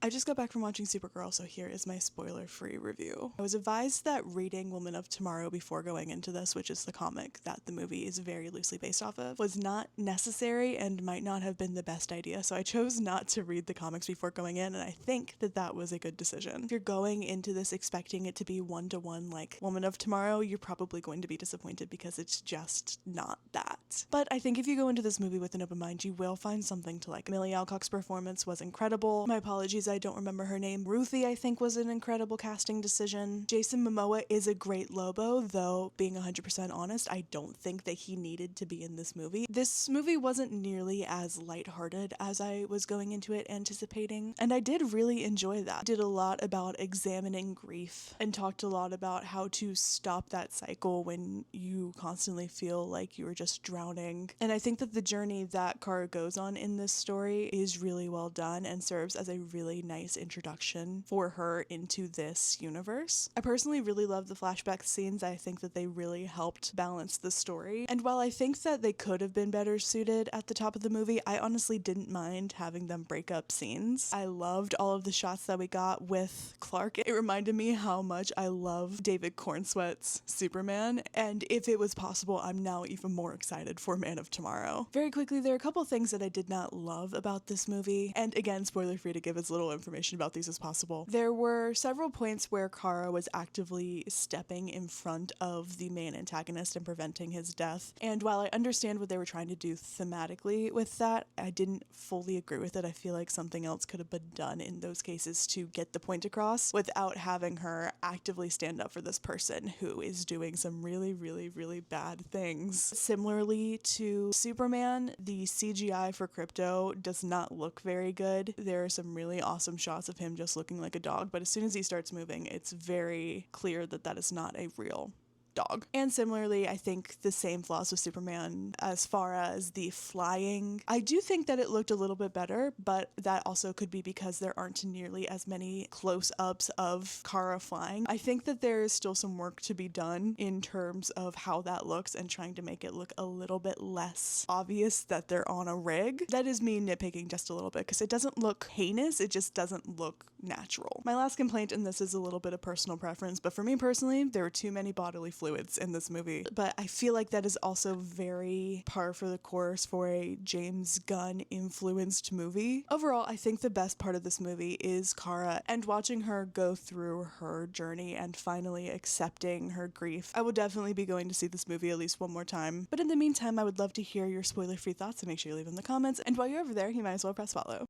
I just got back from watching Supergirl, so here is my spoiler-free review. I was advised that reading Woman of Tomorrow before going into this, which is the comic that the movie is very loosely based off of, was not necessary and might not have been the best idea, so I chose not to read the comics before going in, and I think that that was a good decision. If you're going into this expecting it to be one-to-one like Woman of Tomorrow, you're probably going to be disappointed because it's just not that. But I think if you go into this movie with an open mind, you will find something to like. Millie Alcock's performance was incredible. My apologies, I don't remember her name. Ruthie, I think, was an incredible casting decision. Jason Momoa is a great Lobo, though being 100% honest, I don't think that he needed to be in this movie. This movie wasn't nearly as lighthearted as I was going into it anticipating, and I did really enjoy that. Did a lot about examining grief and talked a lot about how to stop that cycle when you constantly feel like you are just drowning. And I think that the journey that Kara goes on in this story is really well done and serves as a really nice introduction for her into this universe. I personally really love the flashback scenes. I think that they really helped balance the story. And while I think that they could have been better suited at the top of the movie, I honestly didn't mind having them break up scenes. I loved all of the shots that we got with Clark. It reminded me how much I love David Cornsweat's Superman, and if it was possible, I'm now even more excited for Man of Tomorrow. Very quickly, there are a couple things that I did not love about this movie, and again, spoiler free to give as little information about these as possible. There were several points where Kara was actively stepping in front of the main antagonist and preventing his death, and while I understand what they were trying to do thematically with that, I didn't fully agree with it. I feel like something else could have been done in those cases to get the point across without having her actively stand up for this person who is doing some really, really, really bad things. Similarly to Superman, the CGI for Krypto does not look very good. There are some really awesome shots of him just looking like a dog, but as soon as he starts moving, it's very clear that that is not a real dog. And similarly, I think the same flaws with Superman as far as the flying. I do think that it looked a little bit better, but that also could be because there aren't nearly as many close-ups of Kara flying. I think that there is still some work to be done in terms of how that looks and trying to make it look a little bit less obvious that they're on a rig. That is me nitpicking just a little bit because it doesn't look heinous, it just doesn't look natural. My last complaint, and this is a little bit of personal preference, but for me personally, there were too many bodily fluids in this movie. But I feel like that is also very par for the course for a James Gunn influenced movie. Overall, I think the best part of this movie is Kara and watching her go through her journey and finally accepting her grief. I will definitely be going to see this movie at least one more time. But in the meantime, I would love to hear your spoiler-free thoughts, so make sure you leave them in the comments. And while you're over there, you might as well press follow.